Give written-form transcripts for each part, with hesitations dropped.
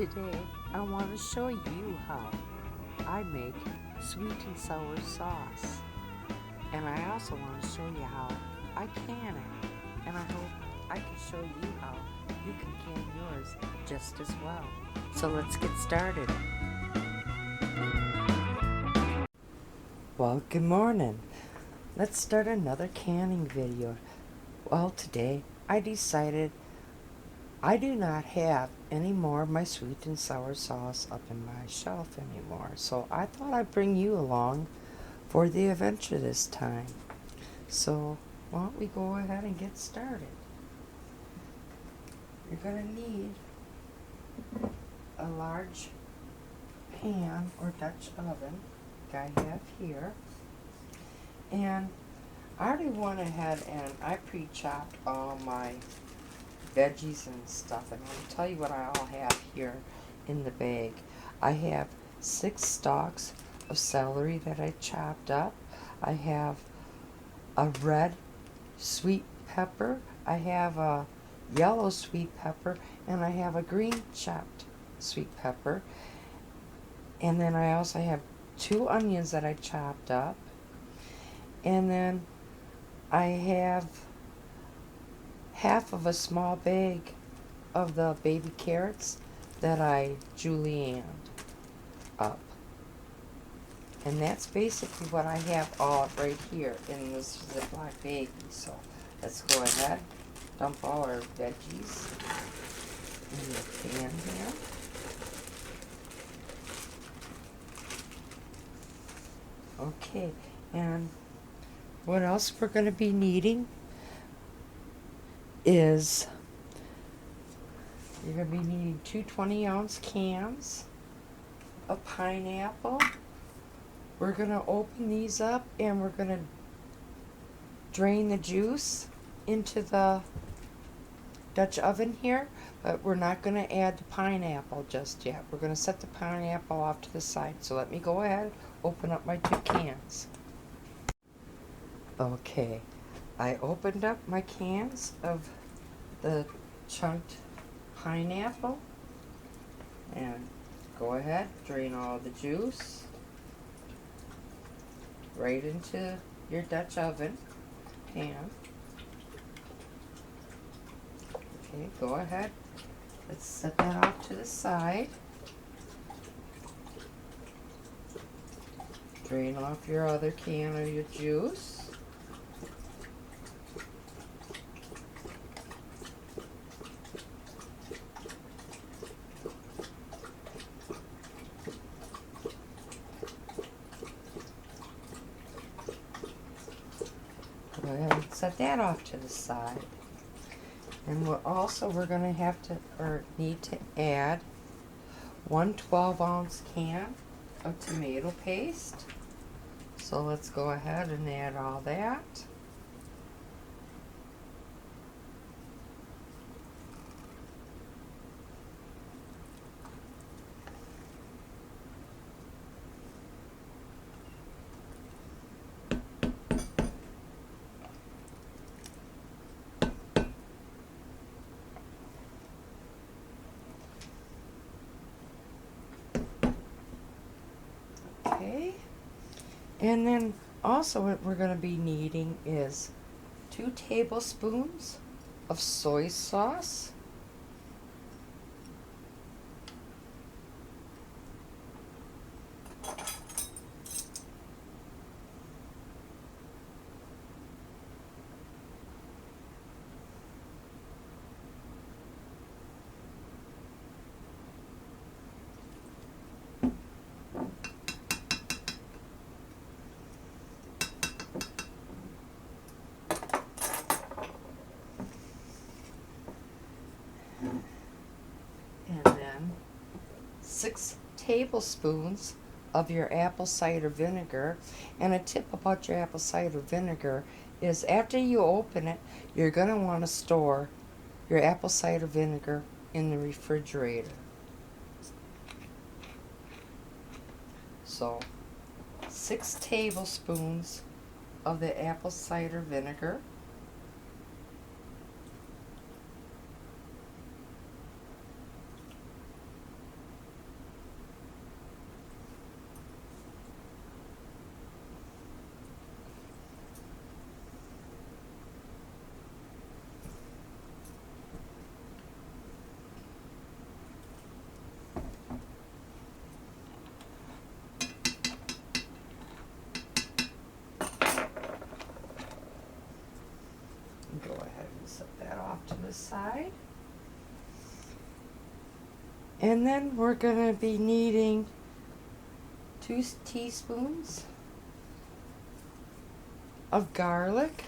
Today I want to show you how I make sweet and sour sauce. And I also want to show you how I can it. And I hope I can show you how you can can yours just as well. So let's get started. Well, good morning. Let's start another canning video. Well, today I decided I do not have any more of my sweet and sour sauce up in my shelf anymore, so I thought I'd bring you along for the adventure this time. So why don't we go ahead and get started. You're going to need a large pan or Dutch oven like I have here, and I already went ahead and I pre-chopped all my veggies and stuff, and I'll tell you what I all have here in the bag. I have 6 stalks of celery that I chopped up. I have a red sweet pepper, I have a yellow sweet pepper, and I have a green chopped sweet pepper. And then I also have 2 onions that I chopped up. And then I have half of a small bag of the baby carrots that I julienned up. And that's basically what I have all right here in this Ziploc baggie. So let's go ahead, dump all our veggies in the pan here. Okay, and what else we're going to be needing is you're going to be needing 2 20-ounce cans of pineapple. We're going to open these up and we're going to drain the juice into the Dutch oven here, but we're not going to add the pineapple just yet. We're going to set the pineapple off to the side. So let me go ahead, open up my 2 cans. Okay, I opened up my cans of the chunked pineapple, and go ahead, drain all the juice right into your Dutch oven pan. Okay, go ahead, let's set that off to the side. Drain off your other can of your juice. Go ahead and set that off to the side. And we're going to have to, or need to add 1 12-ounce can of tomato paste. So let's go ahead and add all that. Okay, and then also what we're going to be needing is 2 tablespoons of soy sauce, and then 6 tablespoons of your apple cider vinegar. And a tip about your apple cider vinegar is after you open it, you're going to want to store your apple cider vinegar in the refrigerator. So 6 tablespoons of the apple cider vinegar. Go ahead and set that off to the side. And then we're going to be needing 2 teaspoons of garlic.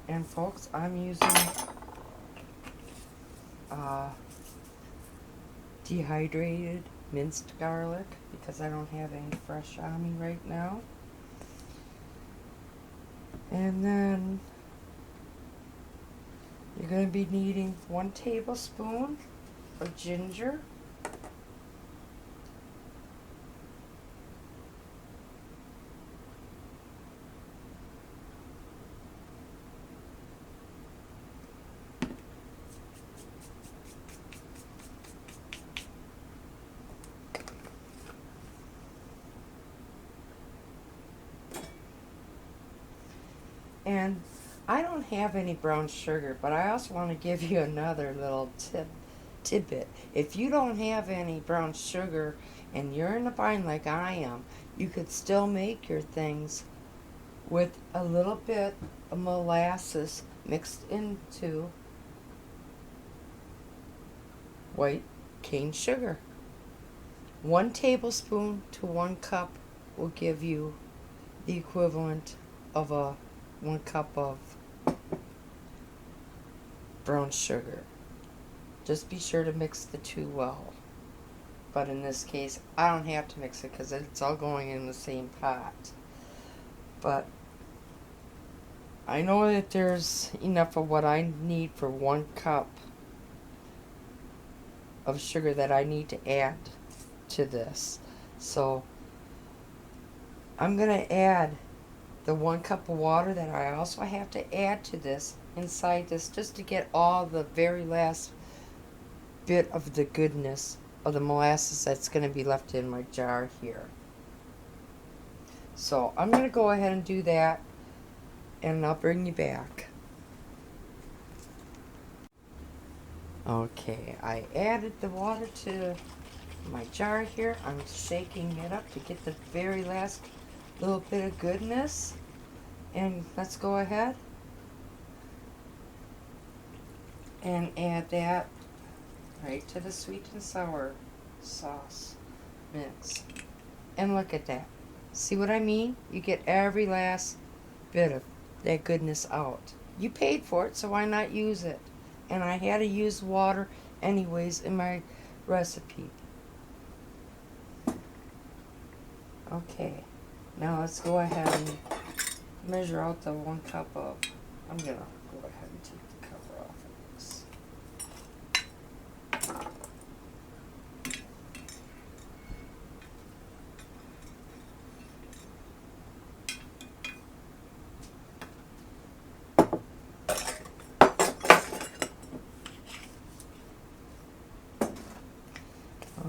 And folks, I'm using dehydrated minced garlic because I don't have any fresh on me right now. And then you're going to be needing 1 tablespoon of ginger. And I don't have any brown sugar, but I also want to give you another little tidbit. If you don't have any brown sugar and you're in a bind like I am, you could still make your things with a little bit of molasses mixed into white cane sugar. 1 tablespoon to 1 cup will give you the equivalent of 1 cup of brown sugar. Just be sure to mix the two well. But in this case, I don't have to mix it because it's all going in the same pot. But I know that there's enough of what I need for 1 cup of sugar that I need to add to this. So I'm going to add the 1 cup of water that I also have to add to this inside this just to get all the very last bit of the goodness of the molasses that's going to be left in my jar here. So I'm going to go ahead and do that, and I'll bring you back. Okay, I added the water to my jar here. I'm shaking it up to get the very last little bit of goodness. And let's go ahead and add that right to the sweet and sour sauce mix. And look at that. See what I mean? You get every last bit of that goodness out. You paid for it, so why not use it? And I had to use water anyways in my recipe. Okay, now let's go ahead and measure out the 1 cup of, I'm going to go ahead and take the cover off of this.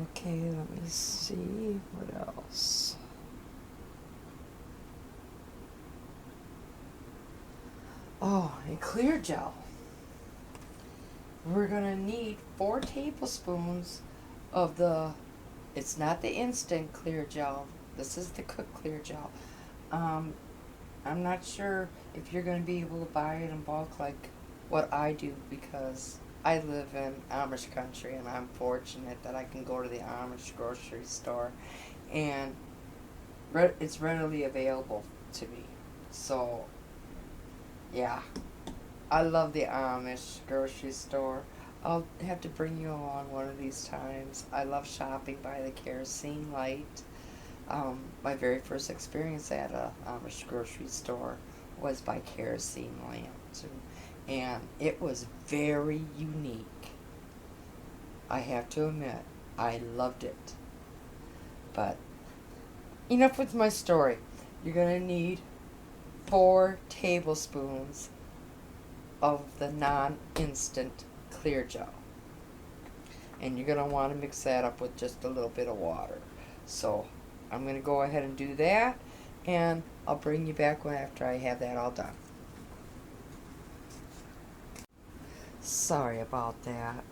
Okay, let me see what else. Oh, and clear gel. We're going to need 4 tablespoons of it's not the instant clear gel. This is the cooked clear gel. I'm not sure if you're going to be able to buy it in bulk like what I do, because I live in Amish country and I'm fortunate that I can go to the Amish grocery store and it's readily available to me. So yeah, I love the Amish grocery store. I'll have to bring you along one of these times. I love shopping by the kerosene light. My very first experience at a Amish grocery store was by kerosene lamps, and it was very unique. I have to admit, I loved it. But enough with my story. You're going to need 4 tablespoons of the non-instant clear gel. And you're going to want to mix that up with just a little bit of water. So I'm going to go ahead and do that, and I'll bring you back after I have that all done. Sorry about that.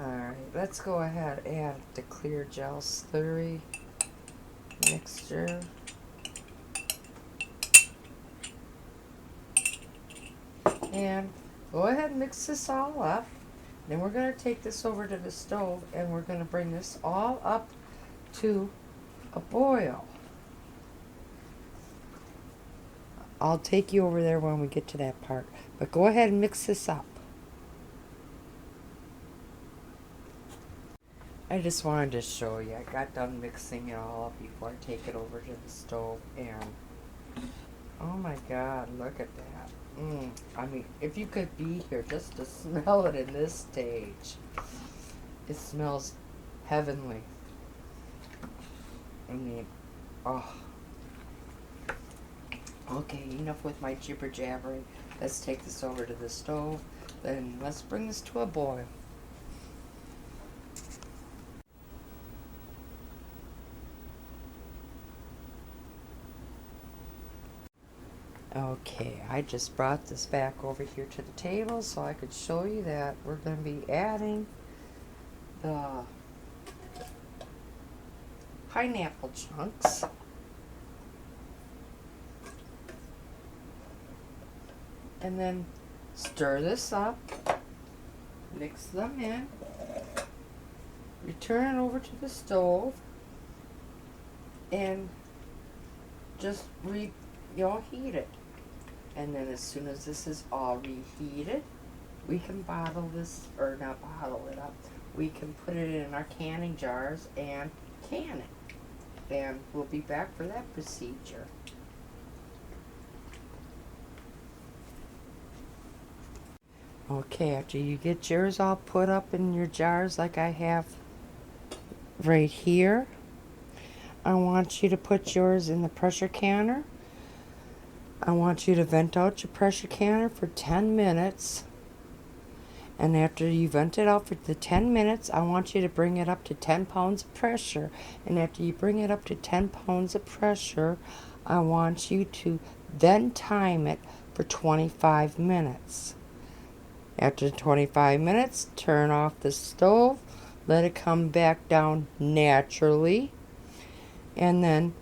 Alright, let's go ahead and add the clear gel slurry mixture. And go ahead and mix this all up. Then we're going to take this over to the stove, and we're going to bring this all up to a boil. I'll take you over there when we get to that part. But go ahead and mix this up. I just wanted to show you. I got done mixing it all up before I take it over to the stove, and oh my God, look at that. I mean, if you could be here just to smell it in this stage. It smells heavenly. I mean, oh. Okay, enough with my jibber jabbering. Let's take this over to the stove. Then let's bring this to a boil. Okay, I just brought this back over here to the table so I could show you that we're going to be adding the pineapple chunks. And then stir this up, mix them in, return it over to the stove, and just heat it. And then as soon as this is all reheated, we can bottle this, or not bottle it up, we can put it in our canning jars and can it. And we'll be back for that procedure. Okay, after you get yours all put up in your jars like I have right here, I want you to put yours in the pressure canner. I want you to vent out your pressure canner for 10 minutes. And after you vent it out for the 10 minutes, I want you to bring it up to 10 pounds of pressure. And after you bring it up to 10 pounds of pressure, I want you to then time it for 25 minutes. After 25 minutes, turn off the stove, let it come back down naturally, and then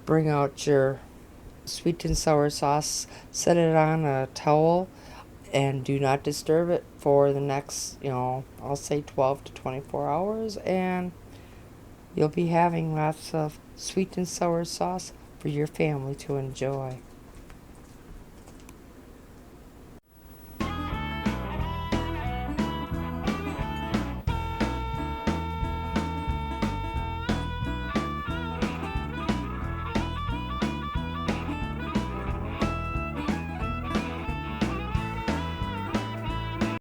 bring out your sweet and sour sauce, set it on a towel, and do not disturb it for the next, I'll say 12 to 24 hours, and you'll be having lots of sweet and sour sauce for your family to enjoy.